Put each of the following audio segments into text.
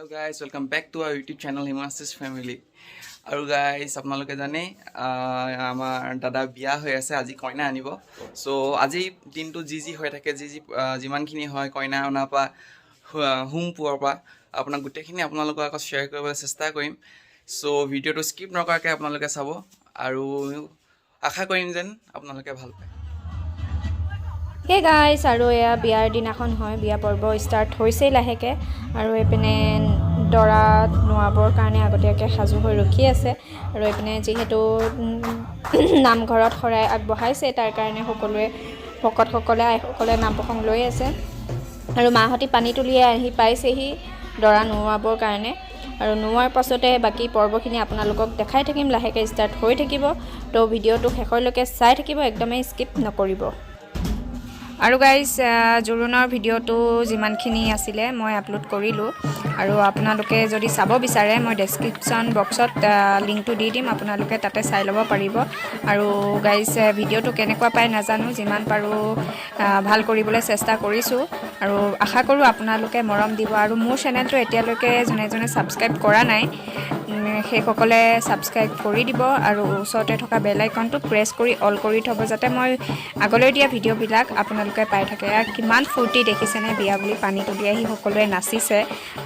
Hello guys, welcome back to our YouTube channel Assamses family. আৰু guys আপোনালোকে জানে আমাৰ দাদা বিয়া হৈ আছে আজি কইনা আনিব সো আজি দিনটো জি হৈ থাকে যিমানখিনি হয় কইনা অনা পা হোম পুৱাৰ পা আপোনাক গুটেখিনি আপোনালোকক আকৌ শেয়াৰ কৰিবলৈ চেষ্টা কৰিম সো ভিডিওটো স্কিপ নকৰাকৈ আপোনালোকে চাব আৰু আশা কৰিম যেন আপোনালোকে ভাল পায় Hey guys, আৰু এয়া বিয়াৰ দিনাখন হয় বিয়া পৰ্ব ষ্টাৰ্ট হৈছে লাহেকে আৰু এপিনে দৰা নোৱাবৰ কাৰণে আগতীয়াকৈ সাজু হৈ ৰখি আছে আৰু এপিনে যেহেতু নামঘৰত খৰাই আগবঢ়াইছে তাৰ কাৰণে সকলোৱে ভকতসকলে আইসকলে নাম প্ৰসংগ লৈ আছে আৰু মাহতি পানী তুলি আহি পাইছেহি দৰা নোৱাবৰ কাৰণে আৰু নোৱাৰ পাছতে বাকি পৰ্বখিনি আপোনালোকক দেখাই থাকিম লাহেকে ষ্টাৰ্ট হৈ থাকিব তো ভিডিওটো শেষলৈকে চাই থাকিব একদমেই স্কিপ নকৰিব আৰু গাইস জুৰুনৰ ভিডিওটো যিমানখিনি আছিলে মই আপলোড কৰিলো আৰু আপোনালোকে যদি চাব বিচাৰে মই ডেসক্ৰিপচন বক্সত লিংকটো দি দিম আপোনালোকে তাতে চাই ল'ব পাৰিব আৰু গাইস ভিডিওটো কেনেকুৱা পাই নাজানো যিমান পাৰো ভাল কৰিবলৈ চেষ্টা কৰিছো আৰু আশা কৰো আপোনালোকে মৰম দিব আৰু মোৰ চেনেলটো এতিয়ালৈকে জনে সাবস্ক্ৰাইব কৰা নাই সেইসকলে সাবস্ক্ৰাইব কৰি দিব আৰু ওচৰতে থকা বেল আইকনটো প্ৰেছ কৰি অল কৰি থব যাতে মই আগলৈ দিয়া ভিডিওবিলাক আপোনালোকে পাই থাকে কিমান ফূৰ্তি দেখিছেনে বিয়া বুলি পানী তুলি আহি সকলোৱে নাচিছে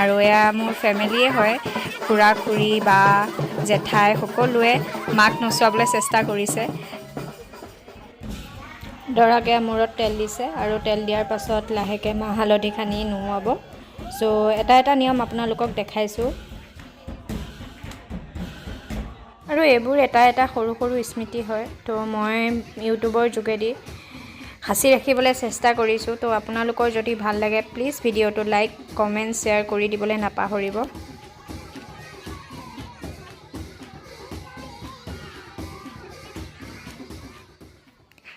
আৰু এয়া মোৰ ফ্যামিলিয়ে হয় খুৰা খুৰী বা জেঠাই সকলোৱে মাক নচুৱাবলৈ চেষ্টা কৰিছে দৰাকে মূৰত তেল দিছে আৰু তেল দিয়াৰ পাছত লাহেকে মাহ হালধি খানি নুৱাব সো এটা নিয়ম আপোনালোকক দেখাইছো আৰু এইবোৰ এটা সৰু স্মৃতি হয় তো মই ইউটিউবৰ যোগেদি হাসি ৰাখিবলৈ চেষ্টা কৰিছো তো আপোনালোকৰ যদি ভাল লাগে প্লিজ ভিডিওটো লাইক কমেন্ট শেয়াৰ কৰি দিবলৈ নাপাহৰিব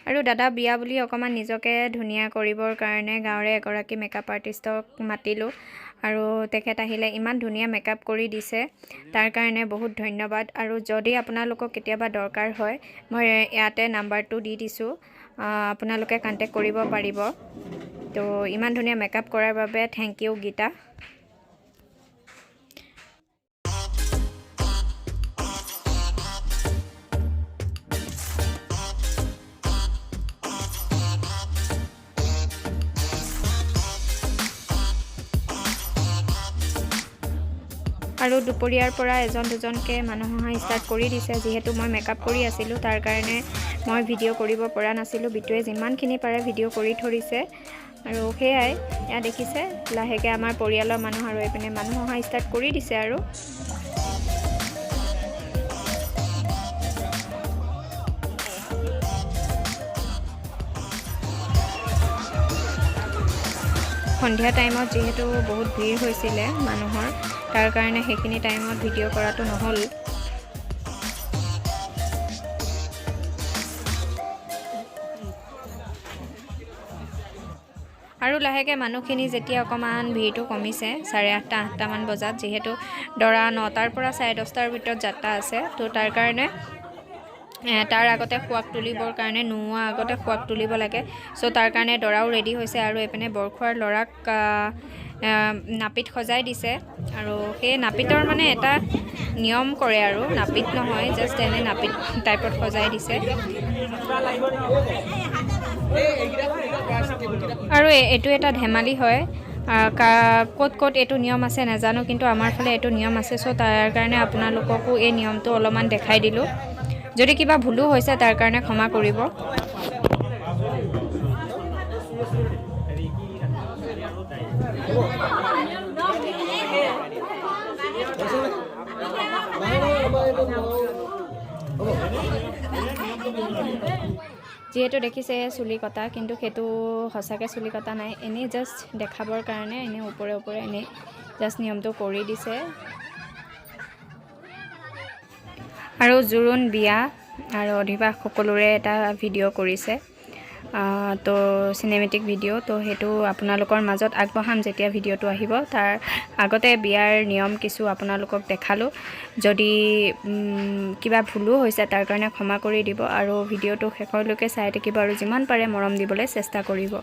আৰু দাদা বিয়া বুলি অকমান নিজকে ধুনিয়া কৰিবৰ কাৰণে গাঁৱৰে এগৰাকী মেকআপ আৰ্টিষ্টক মাতিলো আৰু তেখেত আহিলে ইমান ধুনিয়া মেকআপ কৰি দিছে তাৰ কাৰণে বহুত ধন্যবাদ আৰু যদি আপোনালোকক কেতিয়াবা দৰকাৰ হয় মই ইয়াতে নাম্বাৰটো দি দিছো আপোনালোকে কন্টাক্ট কৰিব পাৰিব তো ইমান ধুনিয়া মেকআপ কৰাৰ বাবে থ্যাংক ইউ গীতা আৰু দুপৰীয়াৰ পৰা এজন দুজনকে মানুহ অহা ষ্টাৰ্ট কৰি দিছে যেহেতু মই মেকআপ কৰি আছিলো তাৰ কাৰণে মই ভিডিও কৰিব পৰা নাছিলো বিটুৱে যিমানখিনি পাৰে ভিডিও কৰি ধৰিছে আৰু হেয়াই ইয়া দেখিছে লাহেকে আমাৰ পৰিয়ালৰ মানুহ আৰু এপিনে মানুহ অহা ষ্টাৰ্ট কৰি দিছে আৰু সন্ধিয়া টাইমত যেহেতু বহুত ভিৰ হৈছিলে মানুহৰ তাৰ কাৰণে হেখিনি টাইমত ভিডিও কৰাটো নহল আৰু লাহেকে মানুহখিনি যেতিয়া অকমান ভিৰটো কমিছে 8:30 মান বজাত যেহেতু দৰা 9টাৰ পৰা 10:30টাৰ ভিতৰত যাত্ৰা আছে তো তাৰ কাৰণে তাৰ আগতে খুৱাক তুলিবৰ কাৰণে নোৱা আগতে খুৱাক তুলিব লাগে সো তাৰ কাৰণে দৰাও ৰেডি হৈছে আৰু এপিনে বৰখুৱাৰ লৰাক নাপিত সজাই দিছে আৰু সেই নাপিতৰ মানে এটা নিয়ম কৰে আৰু নাপিত নহয় জাস্ট এনে নাপিত টাইপত সজাই দিছে আৰু এটো এটা ধেমালি হয় কত এটো নিয়ম আছে নাজানো কিন্তু আমাৰ ফালে এটো নিয়ম আছে সো তাৰ কাৰণে আপোনালোককো এই নিয়মটো অলপমান দেখাই দিলো যদি কিবা ভুলো হৈছে তাৰ কাৰণে ক্ষমা কৰিব যেহেতু দেখিছে চুলি কটা কিন্তু হেতু হসাকে চুলি কটা নাই এনে জাস্ট দেখাবৰ কাৰণে এনে ওপৰে এনে জাস্ট নিয়মটো কৰি দিছে আৰু জুৰুন বিয়া আৰু অধিবাস সকলোৰে এটা ভিডিও কৰিছে তো সিনেমেটিক ভিডিও তো হেতু আপোনালোকৰ মাজত আগবঢ়াম যেতিয়া ভিডিওটো আহিব তাৰ আগতে বিয়াৰ নিয়ম কিছু আপোনালোকক দেখালো যদি কিবা ভুলো হৈছে তাৰ কাৰণে ক্ষমা কৰি দিব আৰু ভিডিওটো শেষলৈকে চাই থাকিব আৰু যিমান পাৰে মৰম দিবলৈ চেষ্টা কৰিব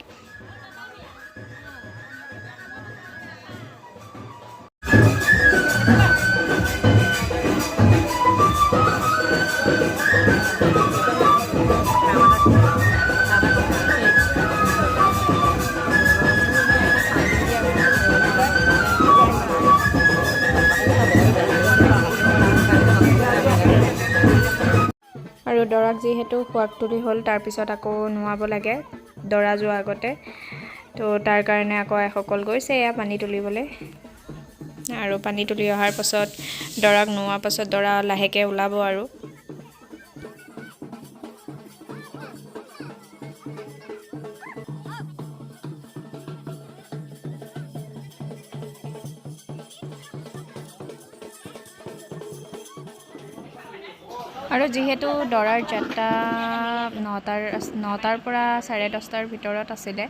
দৰাক যিহেতু খোৱাক তুলি হ'ল তাৰপিছত আকৌ নোৱাব লাগে দৰা যোৱাৰ আগতে তো তাৰ কাৰণে আকৌ আইসকল গৈছে এয়া পানী তুলিবলৈ আৰু পানী তুলি অহাৰ পাছত দৰাক নোৱাৰ পাছত দৰা লাহেকৈ ওলাব আৰু যিহেতু দৰাৰ যাত্ৰা 9টাৰ পৰা 10:30টাৰ ভিতৰত আছিলে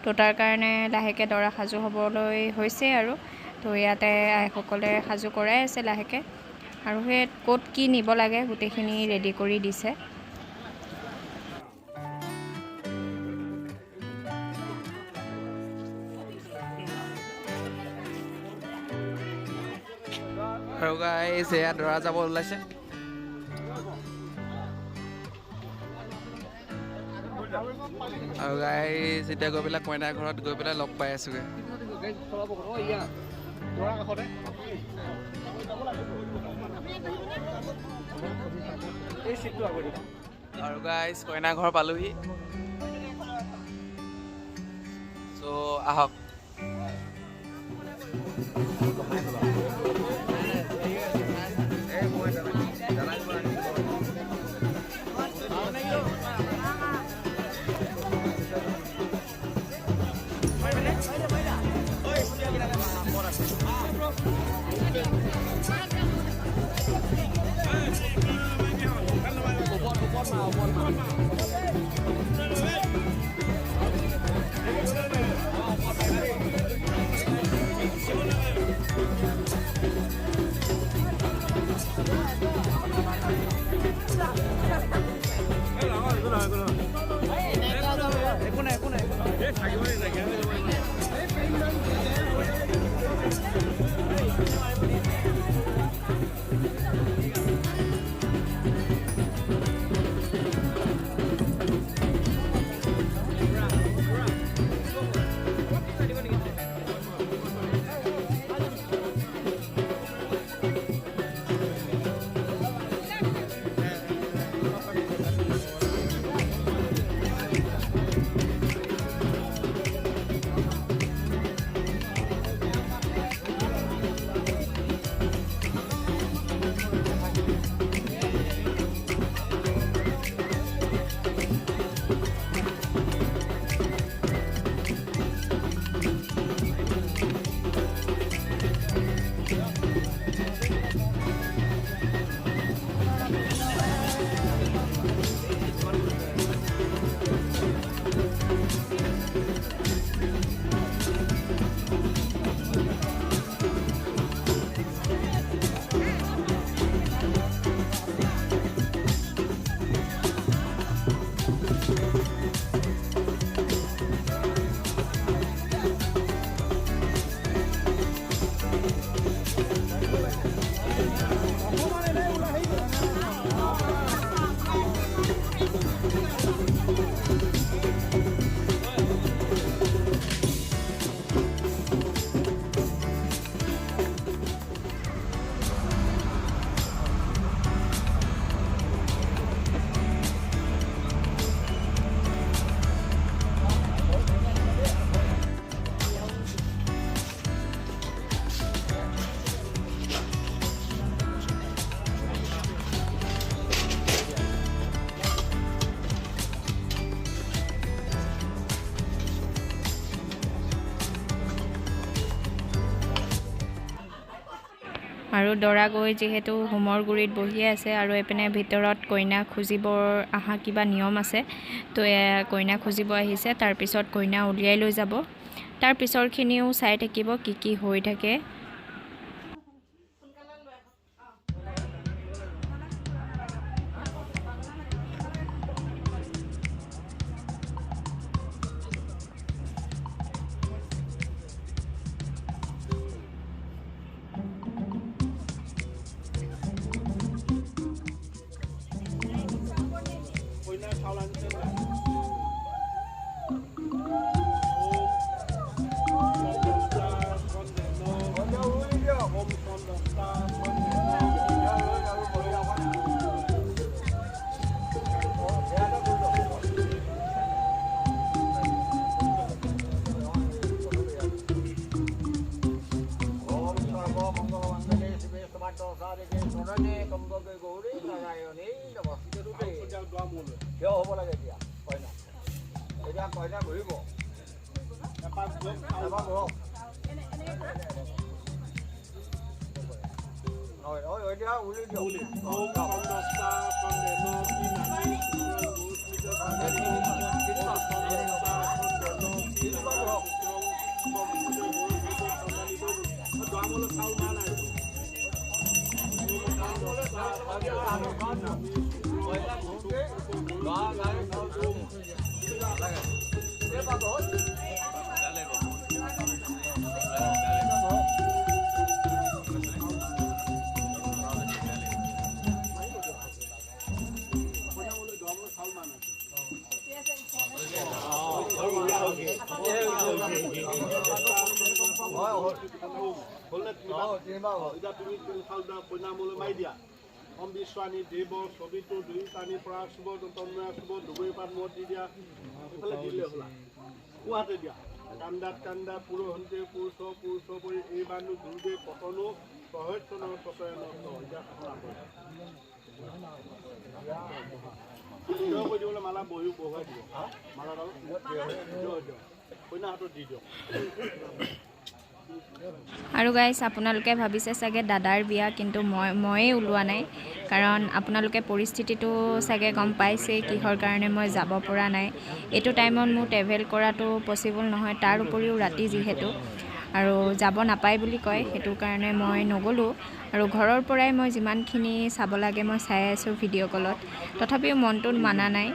তো তাৰ কাৰণে লাহেকৈ দৰা সাজু হ'বলৈ হৈছে আৰু তো ইয়াতে আইসকলে সাজু কৰাই আছে লাহেকৈ আৰু সেই ক'ত কি নিব লাগে গোটেইখিনি ৰেডি কৰি দিছে আৰু গাইছ এয়া দৰা যাব ওলাইছে আৰু গাইছ এতিয়া গৈ পেলাই কইনাৰ ঘৰত গৈ পেলাই লগ পাই আছোগৈ আৰু গাইছ কইনাৰ ঘৰ পালোহি চ' আহক আৰু দৰা গৈ যিহেতু হোমৰ গুৰিত বহি আছে আৰু এইপিনে ভিতৰত কইনা খুজিব অহা কিবা নিয়ম আছে তো কইনা খুজিব আহিছে তাৰপিছত কইনা উলিয়াই লৈ যাব তাৰ পিছৰখিনিও চাই থাকিব কি হৈ থাকে Biswani Debo, Sobito, Duitani, Prasubo, Tomra, Subo, Dubai, Motidia, what did ya? Kanda, Puro Hunte, Purso, Ibanu, Dude, Potono, Sohotono, Sopeno, Malabo, you go ahead. Malado, Jojo. We not to Dido. আৰু guys আপোনালোকে ভাবিছে চাগে দাদাৰ বিয়া কিন্তু ময়ে ওলোৱা নাই কাৰণ আপোনালোকে পৰিস্থিতিটো চাগে গম পাইছে কিহৰ কাৰণে মই যাব পৰা নাই এটো টাইমত মই ট্ৰেভেল কৰাটো পসিবল নহয় তাৰ উপৰিও ৰাতি যিহেতু আৰু যাব নাপাই বুলি কয় হেতু কাৰণে মই নগলো আৰু ঘৰৰ পৰাই মই যিমানখিনি চাব লাগে মই চাই আছো ভিডিও কলত তথাপিও মনটোত মানা নাই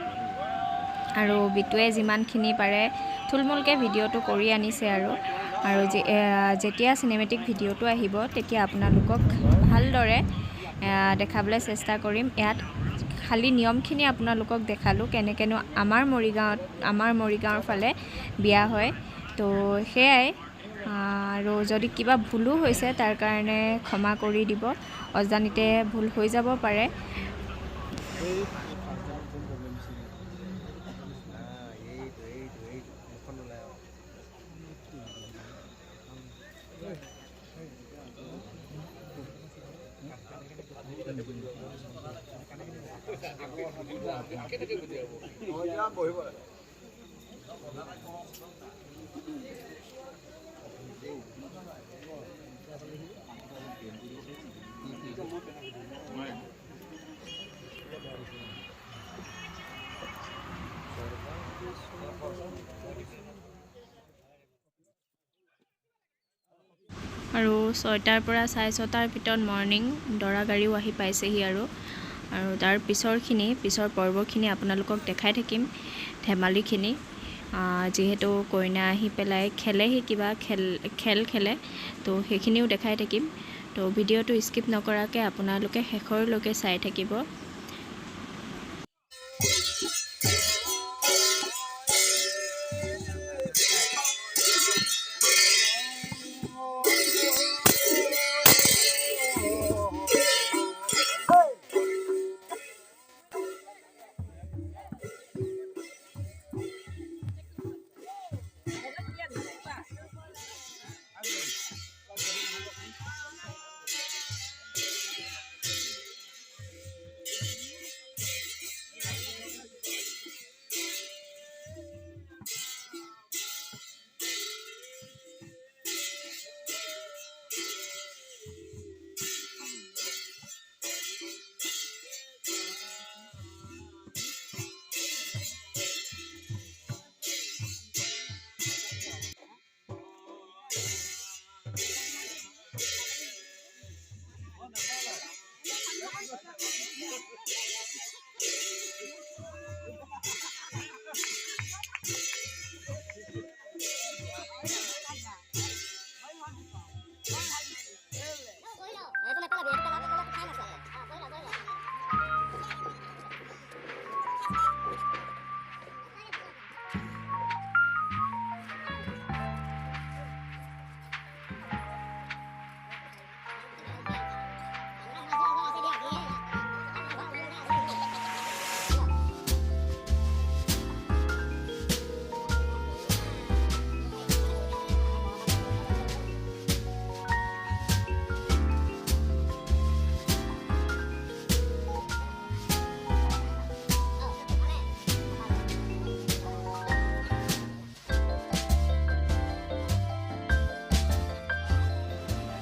আৰু বিটুৱে যিমানখিনি পাৰে থুলমুলকে ভিডিওটো কৰি আনিছে আৰু যেতিয়া সিনেমেটিক ভিডিওটো আহিব তেতিয়া আপোনালোকক ভালদৰে দেখাবলৈ চেষ্টা কৰিম ইয়াত খালি নিয়মখিনি আপোনালোকক দেখালো কেনেকেনো আমাৰ মৰিগাঁৱৰ ফালে বিয়া হয় তো হেয়াই আৰু যদি কিবা ভুলো হৈছে তাৰ কাৰণে ক্ষমা কৰি দিব অজানিতে ভুল হৈ যাব পাৰে আৰু 6টাৰ পৰা 6:30 ভিতৰত মৰ্নিং দৰা গাড়ীও আহি পাইছেহি আৰু তাৰ পিছৰ পৰ্বখিনি আপোনালোকক দেখাই থাকিম ধেমালিখিনি যেহেতু কইনা আহি পেলাই খেলেহি কিবা খেল খেলে তো সেইখিনিও দেখাই থাকিম তো ভিডিওটো স্কিপ নকৰাকে আপোনালোকে শেষৰলৈকে চাই থাকিব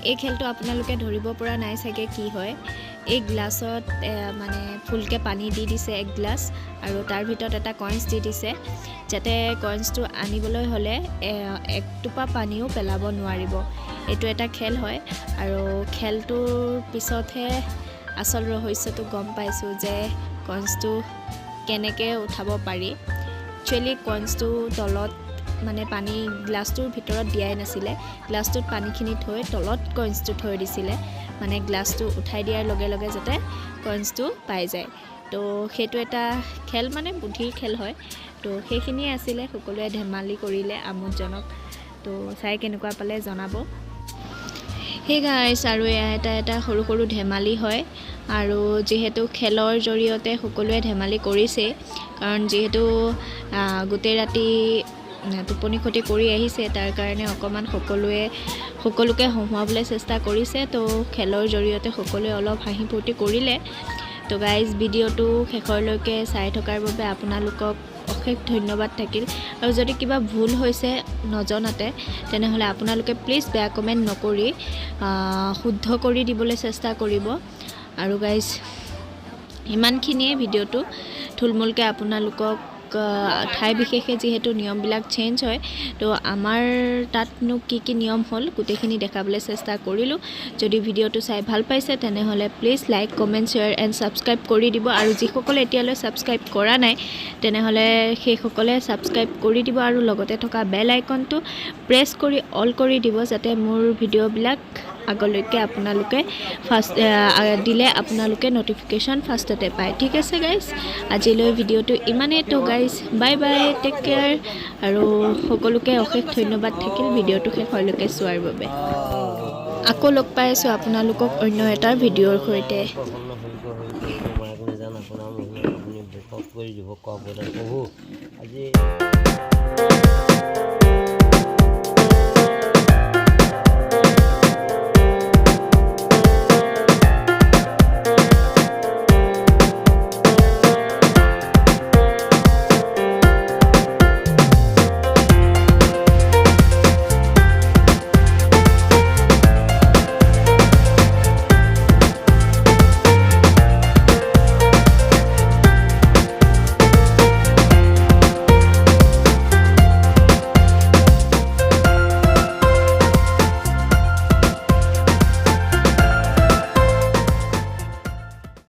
এই খেলটো আপোনালোকে ধৰিব পৰা নাই চাগে কি হয় এই গ্লাছত মানে ফুলকৈ পানী দি দিছে এক গ্লাছ আৰু তাৰ ভিতৰত এটা কইন্স দি দিছে যাতে কইন্সটো আনিবলৈ হ'লে এক টোপা পানীও পেলাব নোৱাৰিব এইটো এটা খেল হয় আৰু খেলটোৰ পিছতহে আচল ৰহস্যটো গম পাইছোঁ যে কইন্সটো কেনেকৈ উঠাব পাৰি একচুৱেলি কইন্সটো তলত মানে পানী গ্লাছটোৰ ভিতৰত দিয়াই নাছিলে গ্লাছটোত পানীখিনি থৈ তলত কইন্সটো থৈ দিছিলে মানে গ্লাছটো উঠাই দিয়াৰ লগে লগে যাতে কইন্সটো পাই যায় তো সেইটো এটা খেল মানে বুদ্ধিৰ খেল হয় তো সেইখিনিয়ে আছিলে সকলোৱে ধেমালি কৰিলে আমোদজনক তো চাই কেনেকুৱা পালে জনাব সেই গাইছ আৰু এয়া এটা সৰু সৰু ধেমালি হয় আৰু যিহেতু খেলৰ জৰিয়তে সকলোৱে ধেমালি কৰিছে কাৰণ যিহেতু গোটেই ৰাতি টোপনি ক্ষতি কৰি আহিছে তাৰ কাৰণে অকণমান সকলোকে হহুৱাবলৈ চেষ্টা কৰিছে তো খেলৰ জৰিয়তে সকলোৱে অলপ হাঁহি ফূৰ্তি কৰিলে তো গাইজ ভিডিঅ'টো শেষৰলৈকে চাই থকাৰ বাবে আপোনালোকক অশেষ ধন্যবাদ থাকিল আৰু যদি কিবা ভুল হৈছে নজনাতে তেনেহ'লে আপোনালোকে প্লিজ বেয়া কমেণ্ট নকৰি শুদ্ধ কৰি দিবলৈ চেষ্টা কৰিব আৰু গাইজ ইমানখিনিয়ে ভিডিঅ'টো থুলমূলকৈ আপোনালোকক ঠাই বিশেষে যিহেতু নিয়মবিলাক চেঞ্জ হয় তো আমাৰ তাতনো কি নিয়ম হ'ল গোটেইখিনি দেখাবলৈ চেষ্টা কৰিলোঁ যদি ভিডিঅ'টো চাই ভাল পাইছে তেনেহ'লে please like comment share and subscribe কৰি দিব আৰু যিসকলে এতিয়ালৈ ছাবস্ক্ৰাইব কৰা নাই তেনেহ'লে সেইসকলে ছাবস্ক্ৰাইব কৰি দিব আৰু লগতে থকা বেল আইকনটো প্ৰেছ কৰি অল কৰি দিব যাতে মোৰ ভিডিঅ'বিলাক আগলৈকে আপোনালোকে দিলে আপোনালোকে নটিফিকেশ্যন ফাৰ্ষ্টতে পায় ঠিক আছে গাইজ আজিলৈ ভিডিঅ'টো ইমানেই তো guys bye bye take care আৰু সকলোকে অশেষ ধন্যবাদ থাকিল ভিডিঅ'টো শেষলৈকে চোৱাৰ বাবে আকৌ লগ পাই আছোঁ আপোনালোকক অন্য এটা ভিডিঅ'ৰ সৈতে আজি